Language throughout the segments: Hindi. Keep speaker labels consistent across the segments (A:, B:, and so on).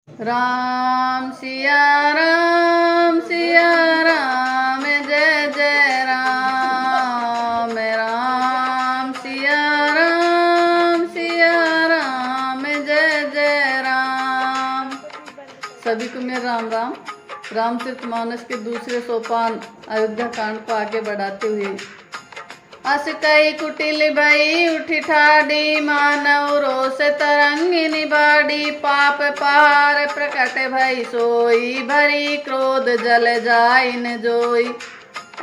A: राम सिया राम जय जय राम राम सिया राम जय जय राम। सभी को मेरा राम राम। रामचरितमानस के दूसरे सोपान अयोध्या कांड को आगे बढ़ाते हुए अस कई कुटिल भई उठी ठाडी मानव रोष तरंगिनी बाड़ी पाप पहाड़ प्रकट भई सोई भरी क्रोध जल जाय न जोई।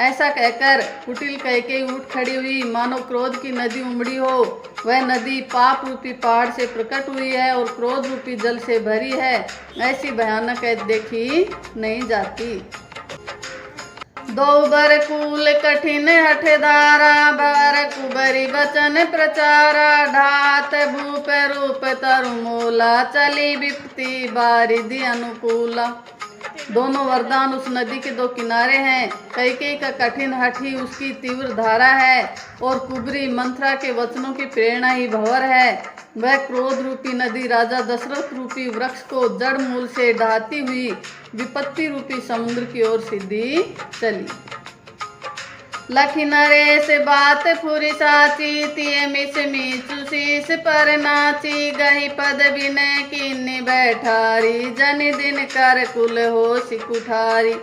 A: ऐसा कहकर कुटिल कैकेयी उठ खड़ी हुई मानो क्रोध की नदी उमड़ी हो। वह नदी पाप रूपी पहाड़ से प्रकट हुई है और क्रोध रूपी जल से भरी है। ऐसी भयानक देखी नहीं जाती। दो बर कूल कठिन हठ धारा बर कुबरी बचन प्रचारा ढात भूप रूप तरुमूला चली विपत्ति बारिधि अनुकूला। दोनों वरदान उस नदी के दो किनारे हैं। कैकेयी का कठिन हठ ही उसकी तीव्र धारा है और कुबरी मंथरा के वचनों की प्रेरणा ही भंवर है। वह क्रोध रूपी नदी राजा दशरथ रूपी वृक्ष को जड़ मूल से ढाती हुई विपत्ति रूपी समुद्र की ओर सीधी चली। लखी नरेश बात फुरी साची तिये मिस मीचु शीस पर नाची गही पद विनय कीन्नी बैठारी जनि दिन कर कुल हो सिकुठारी।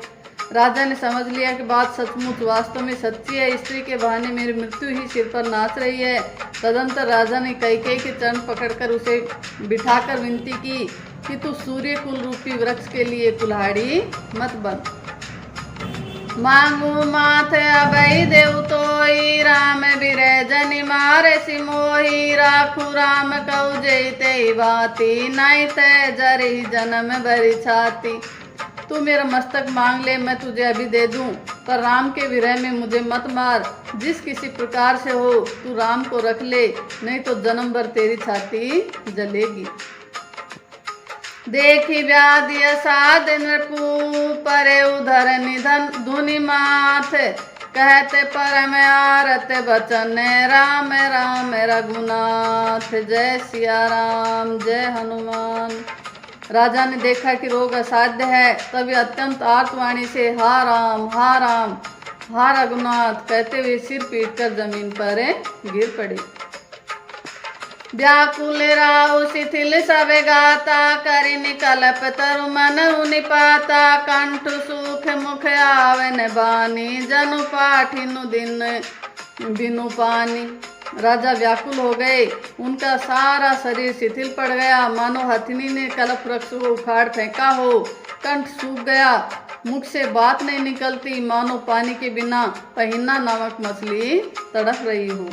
A: राजा ने समझ लिया कि बात सचमुच वास्तव में सच्ची है। स्त्री के बहाने मेरी मृत्यु ही सिर पर नाच रही है। तदंतर राजा ने कैकेयी के चरण पकड़कर उसे बिठाकर विनती की कि तू सूर्य कुल रूपी वृक्ष के लिए कुल्हाड़ी मत बन। मांगू माथ अभय देव तोई राम बिरह जनि मारे सिमोही राखू राम कऊ जयते भांति नहीं तय जरी जन्म भरी छाती। तू मेरा मस्तक मांग ले, मैं तुझे अभी दे दूं, पर राम के विरह में मुझे मत मार। जिस किसी प्रकार से हो तू राम को रख ले, नहीं तो जन्म भर तेरी छाती जलेगी। देखी व्याधि असाध नृपु परे उधर निधन धुनि माथ कहते परम आरत बचन राम राम रघुनाथ। जय सिया राम जय हनुमान। राजा ने देखा कि रोग असाध्य है, तभी अत्यंत आर्तवाणी से हा राम हा रघुनाथ कहते हुए सिर पीटकर जमीन पर गिर पड़े। व्याकुल राहु शिथिल सब गाता करि निकलप तरु मन निपाता कंठ सुख मुख आवन बानी जनु पाठिनु दिन बिनु पानी। राजा व्याकुल हो गए। उनका सारा शरीर शिथिल पड़ गया, मानो हथिनी ने कल्प वृक्ष को उखाड़ फेंका हो। कंठ सूख गया, मुख से बात नहीं निकलती, मानो पानी के बिना पहिना नामक मछली तड़प रही हो।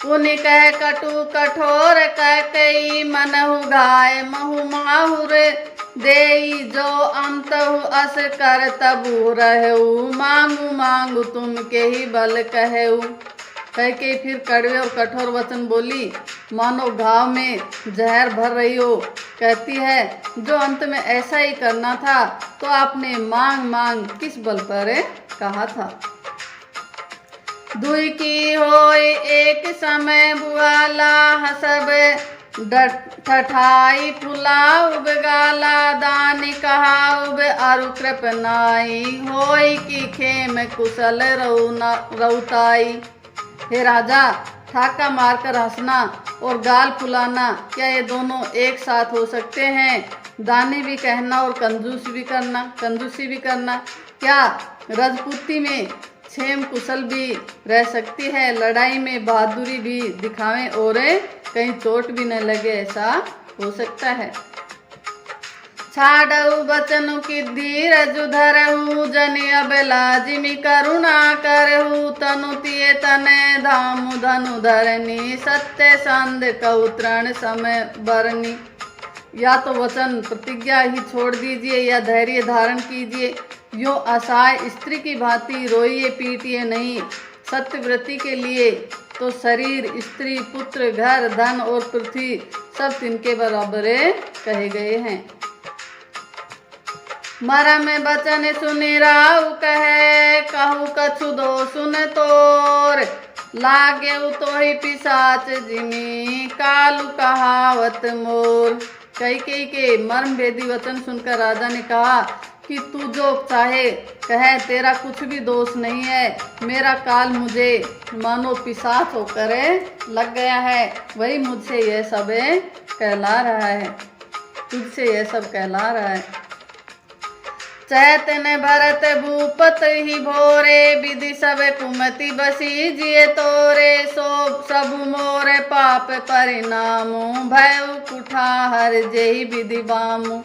A: पुनि कह कटु कठोर कैकेयी मनहु घाय महु माहुर देई जो अंतहु अस कर तबु रहु मांगू मांगू तुम के ही बल कहु। कैकेयी फिर कड़वे और कठोर वचन बोली, मानो घाव में जहर भर रही हो। कहती है, जो अंत में ऐसा ही करना था तो आपने मांग मांग किस बल पर कहा था। दुई की होय एक समय बुआला हसब ठठाई फुलाउब गाला दानी कहाउब अरु कृप नाई होय की खेम कुशल रउताई। हे राजा, ठाका मारकर हंसना और गाल फुलाना क्या ये दोनों एक साथ हो सकते हैं? दानी भी कहना और कंजूसी भी करना क्या रजपूती में क्षेम कुशल भी रह सकती है? लड़ाई में बहादुरी भी दिखावें और कहीं चोट भी न लगे, ऐसा हो सकता है? छाड़ऊ बचनु की धीरज धरहु जनि अबला जिमि करुणा करहु तनु तिये तने धामु धनु धरनी सत्य संध कौतरण समय बरनी। या तो वचन प्रतिज्ञा ही छोड़ दीजिए या धैर्य धारण कीजिए। यो असहाय स्त्री की भांति रोइए पीटिए नहीं। सत्यव्रती के लिए तो शरीर स्त्री पुत्र घर धन और पृथ्वी सब तिनके बराबर कहे गए हैं। मरम बचन सुनि राउ कहे कहु कछु दो सुन तोर लागे तो ही पिशाच जिमी कालू कहावत मोर। कैकेयी के मर्म भेदी वचन सुनकर राजा ने कहा कि तू जो चाहे कहे, तेरा कुछ भी दोष नहीं है। मेरा काल मुझे मानो पिशाच होकर लग गया है, वही मुझसे यह सब कहला रहा है, तुझसे यह सब कहला रहा है। चैतन्य भरत भूपत ही भोरे, विधि सब कुमति बसी जिए तोरे। सो सब मोरे पाप परिणामो, भय कुठार जेहि विधि बामु।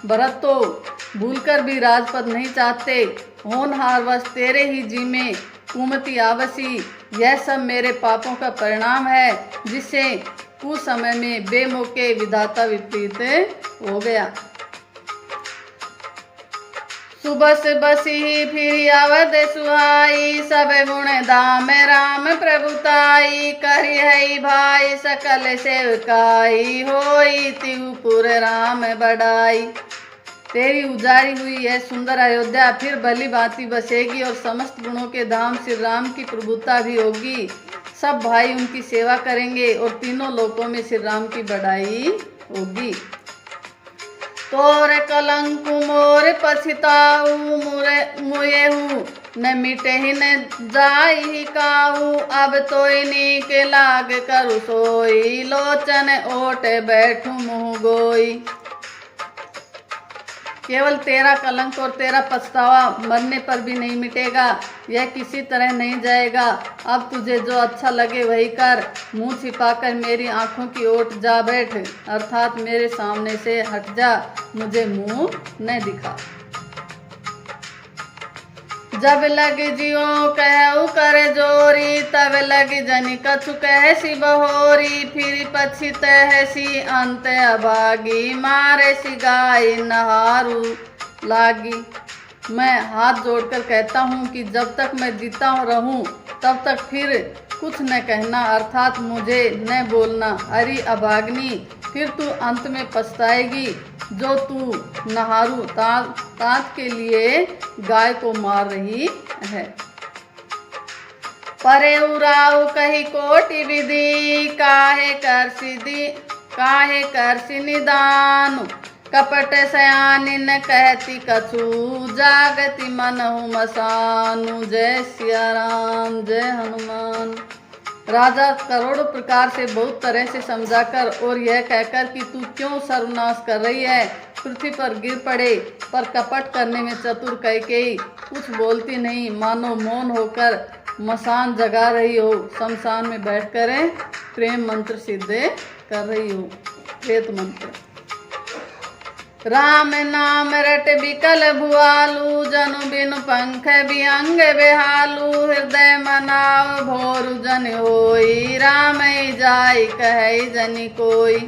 A: भरत तो भूलकर भी राजपद नहीं चाहते, होनहार वश तेरे ही जी में कुमति आवसी। यह सब मेरे पापों का परिणाम है, जिससे कुछ समय में बेमौके विधाता विपरीत हो गया। सुबस बसी फिर अवध सुहाई, सब गुण दाम राम प्रभुताई। करी है भाई सकल सेवकाई, होई तिहुपुर राम बड़ाई। तेरी उजाड़ी हुई यह सुंदर अयोध्या फिर भली भांति बसेगी और समस्त गुणों के धाम श्री राम की प्रभुता भी होगी। सब भाई उनकी सेवा करेंगे और तीनों लोकों में श्री राम की बड़ाई होगी। तोर कलंक मोर पछताऊ, मुएहू न मिटे ही न जाई काहू। अब तोय नीक लाग करु सोई, लोचन ओट बैठू मुँह गोई। केवल तेरा कलंक और तेरा पछतावा मरने पर भी नहीं मिटेगा, यह किसी तरह नहीं जाएगा। अब तुझे जो अच्छा लगे वही कर, मुंह छिपाकर मेरी आंखों की ओट जा बैठ, अर्थात मेरे सामने से हट जा, मुझे मुंह न दिखा। जब लग जियो कहू कर जोरी, तब लग जनि कछु कहसी बहोरी। फिर पछित हैसी अंत अभागी, मारे सी गाय नहारू लागी। मैं हाथ जोड़कर कहता हूँ कि जब तक मैं जीता रहूँ तब तक फिर कुछ न कहना, अर्थात मुझे न बोलना। अरे अभाग्नि, फिर तू अंत में पछताएगी, जो तू नहारू तात के लिए गाय को मार रही है। परे उराऊ कही कोटि विधि, काहे करसी निदान। कपट सयानिन कहती कछु, जागति मनहु मसानु। जय सिया राम, जय हनुमान। राजा करोड़ों प्रकार से बहुत तरह से समझाकर और यह कहकर कि तू क्यों सर्वनाश कर रही है, पृथ्वी पर गिर पड़े, पर कपट करने में चतुर कैकेयी कुछ बोलती नहीं, मानो मौन होकर मसान जगा रही हो, शमशान में बैठकर प्रेम मंत्र सिद्ध कर रही हो, प्रेत मंत्र। राम नाम रट बिकल भुआलू, जनु बिनु पंख बिअंग बेहालू। हृदय मनाव भोरु जन होई, राम जाय कहे जनि कोई।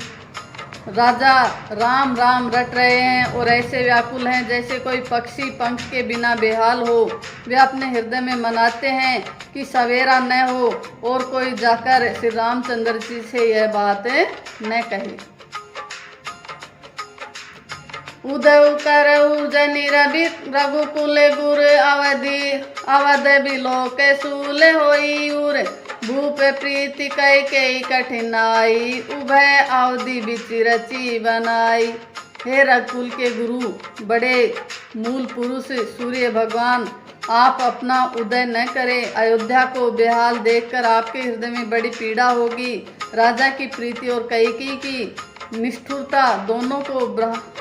A: राजा राम राम रट रहे हैं और ऐसे व्याकुल हैं जैसे कोई पक्षी पंख के बिना बेहाल हो। वे अपने हृदय में मनाते हैं कि सवेरा न हो और कोई जाकर श्री रामचंद्र जी से यह बात न कहे। उदय करऊ जनि रघुकुल गुर, अवध बिलोक सूल होई उर। भूप प्रीति कैकेयी कठिनाई, उभय अवधि बिच रची बनाई। हे रघुकुल के गुरु, बड़े मूल पुरुष सूर्य भगवान, आप अपना उदय न करें। अयोध्या को बेहाल देखकर आपके हृदय में बड़ी पीड़ा होगी। राजा की प्रीति और कैकेयी की निष्ठुरता दोनों को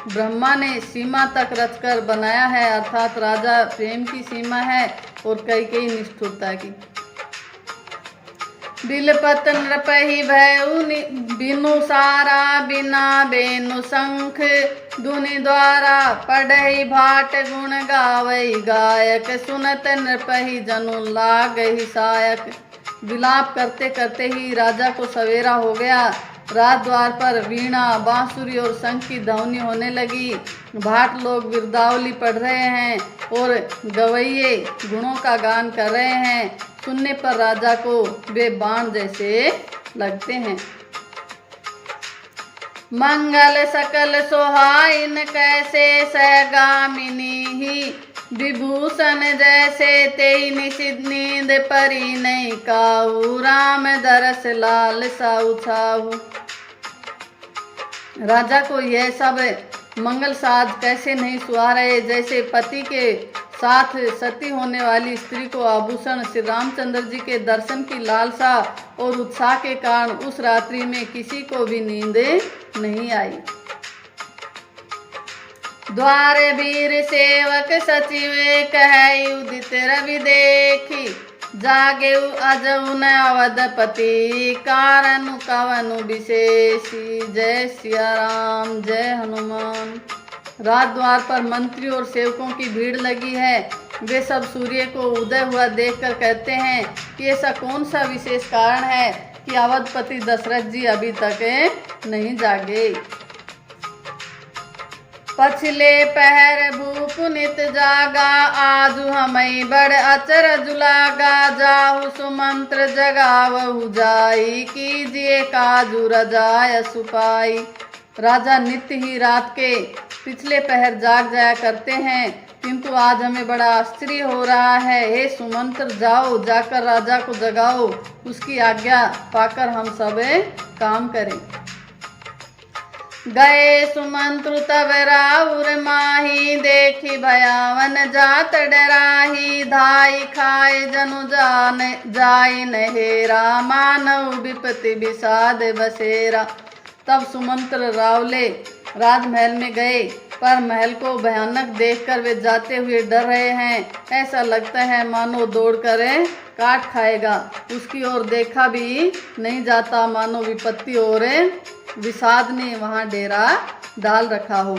A: ब्रह्मा ने सीमा तक रचकर बनाया है, अर्थात राजा प्रेम की सीमा है और कैकेयी निष्ठुरता की। बिलपत नृपहि भयउ बिनु सारा, बिना बेनु शंख धुनि द्वारा। पढ़हि भाट गुण गावई गायक, सुनत नृपहि जनु लागहि सायक। विलाप करते करते ही राजा को सवेरा हो गया। रात द्वार पर वीणा, बांसुरी और शंख की ध्वनि होने लगी। भाट लोग बिरदावली पढ़ रहे हैं और गवैये गुणों का गान कर रहे हैं। सुनने पर राजा को वे बाण जैसे लगते हैं। मंगल सकल सोहाइन कैसे, सहगामिनी ही विभूषण जैसे। तेई निशिद नींद परी नहीं काहू, राम दरस लाल साउ छाहू। राजा को यह सब मंगल साज कैसे नहीं सुहा रहे, जैसे पति के साथ सती होने वाली स्त्री को आभूषण। श्री रामचंद्र जी के दर्शन की लालसा और उत्साह के कारण उस रात्रि में किसी को भी नींद नहीं आई। द्वारे वीर सेवक सचिव कहै उदित रवि देखी, जागे अजऊ न अवधपति कारण कवनु विशेषी। जय सिया राम, जय हनुमान। रात द्वार पर मंत्री और सेवकों की भीड़ लगी है। वे सब सूर्य को उदय हुआ देखकर कहते हैं कि ऐसा कौन सा विशेष कारण है कि अवधपति दशरथ जी अभी तक नहीं जागे। पछले पहर भूप नित जागा, आजु हमें बड़ अचरज लागा। जाहु सुमंत्र जगावहु जाई, कीजिए काजु रजाय सुपाई। राजा नित्य ही रात के पिछले पहर जाग जाया करते हैं, किंतु आज हमें बड़ा आश्चर्य हो रहा है। हे सुमंत्र, जाओ, जाकर राजा को जगाओ, उसकी आज्ञा पाकर हम सब काम करें। गए सुमंत्रु तब राउर माही, देखी भयावन जात डराही। धाई खाए जनु जान जाई नहेरा, मानव विपति विषाद बसेरा। तब सुमंत्र रावले राजमहल में गए, पर महल को भयानक देखकर वे जाते हुए डर रहे हैं। ऐसा लगता है मानो दौड़ कर काट खाएगा। उसकी ओर देखा भी नहीं जाता, मानो विपत्ति और विषाद ने वहां डेरा डाल रखा हो।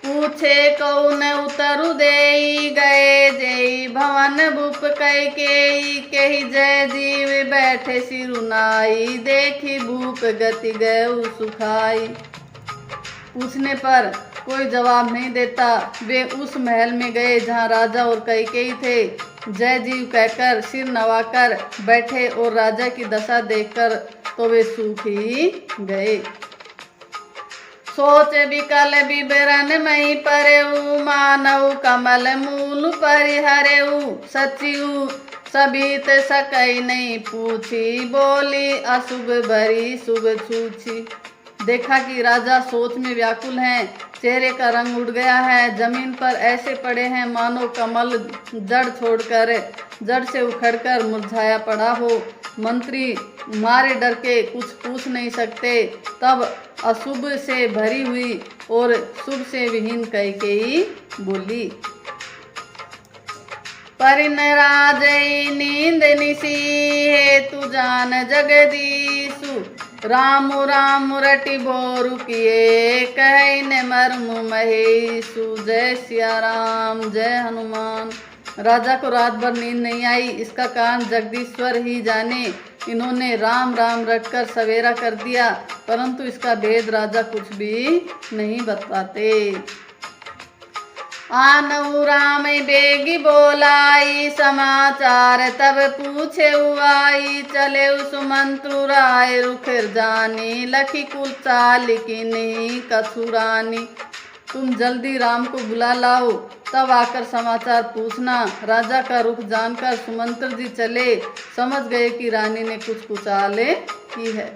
A: पूछे कौन उतरु देई, गए जेई भवन भूप कैकेयी। केहि जय जीव बैठे सिरुनाई, देखी भूप गति गयउ सुखाई। पूछने पर कोई जवाब नहीं देता। वे उस महल में गए जहाँ राजा और कैकेयी थे। जय जीव कहकर सिर नवाकर बैठे और राजा की दशा देखकर तो वे सूख ही गए। सोच विकल विवरण मई परेऊ, मानव कमल मूल परिहरेऊ। सचिव सबीत सकई नहीं पूछी, बोली अशुभ भरी शुभ छूछी। देखा कि राजा सोच में व्याकुल हैं, चेहरे का रंग उड़ गया है, जमीन पर ऐसे पड़े हैं मानो कमल जड़ छोड़कर जड़ से उखड़कर मुरझाया पड़ा हो। मंत्री मारे डर के कुछ पूछ नहीं सकते। तब अशुभ से भरी हुई और शुभ से विहीन कैकेयी बोली, परिनराजई नींद निसी, हेतु जान जगदीशु। राम राम रटि बोरु किए, कहि न मर्मु महेशु। जय सिया राम, जय हनुमान। राजा को रात भर नींद नहीं आई, इसका कारण जगदीश्वर ही जाने। इन्होंने राम राम रटकर सवेरा कर दिया, परंतु इसका भेद राजा कुछ भी नहीं बताते। आनऊ राम बेगी बोलाई, समाचार तब पूछे आई। चले सुमंत्रु राय रुखिर जानी, लखी कुल चाल की नहीं कछुरानी। तुम जल्दी राम को बुला लाओ, तब आकर समाचार पूछना। राजा का रुख जानकर सुमंत्र जी चले, समझ गए कि रानी ने कुछ कुचाले की है।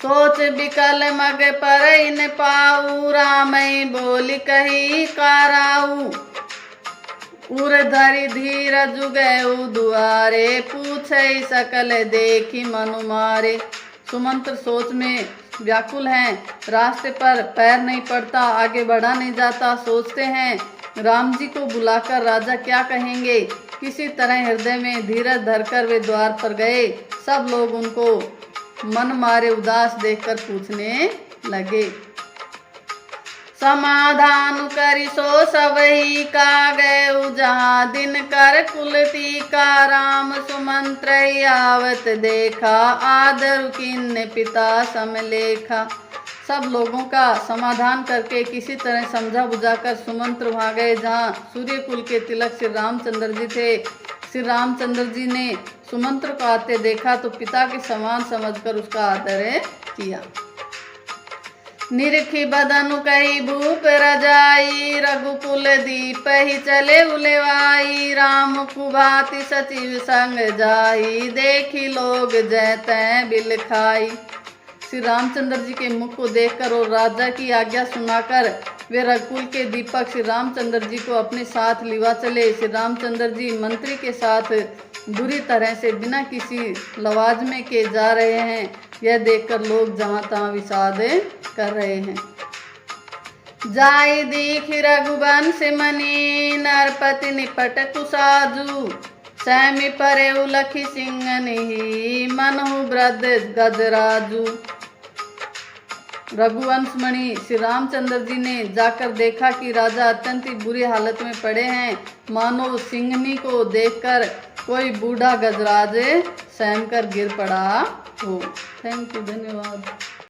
A: सोच विकल मग पर इन पाऊ, रामई बोली कही काराऊ। उर धरि धीर जुगऊ दुआरे, पूछई सकल देखी मनु मारे। सुमंत्र सोच में व्याकुल हैं, रास्ते पर पैर नहीं पड़ता, आगे बढ़ा नहीं जाता। सोचते हैं राम जी को बुलाकर राजा क्या कहेंगे। किसी तरह हृदय में धीरज धरकर वे द्वार पर गए। सब लोग उनको मन मारे उदास देखकर पूछने लगे, समाधान करी सो सबही का। गए जहाँ दिन कर कुलती का, राम सुमंत्र आवत देखा। आदर किन्ने पिता समलेखा। सब लोगों का समाधान करके किसी तरह समझा बुझाकर सुमंत्र वहाँ गए जहाँ सूर्यकुल के तिलक श्री रामचंद्र जी थे। श्री रामचंद्र जी ने सुमंत्र को आते देखा तो पिता के समान समझकर उसका आदर किया। निरखी बदनु कही भूप रजाई, रघुकुल दीप ही चले उलेवाई। राम कुभाति सचिव संग जाई, देखी लोग जैते बिल खाई। श्री रामचंद्र जी के मुख को देखकर और राजा की आज्ञा सुनाकर वे रघुकुल के दीपक श्री रामचंद्र जी को अपने साथ लिवा चले। श्री रामचंद्र जी मंत्री के साथ बुरी तरह से बिना किसी लवाजमे के जा रहे हैं। यह देखकर लोग जहाँ तहाँ विषाद कर रहे हैं। जाय देख रघुवंश मनि नरपति निपट कुसाजू सैमी परे उलखी सिंह नहीं मनहु वृद्ध गजराजू। रघुवंश मणि श्री रामचंद्र जी ने जाकर देखा कि राजा अत्यंत ही बुरी हालत में पड़े हैं, मानो सिंहनी को देखकर कोई बूढ़ा गजराज सहम कर गिर पड़ा हो। थैंक यू, धन्यवाद।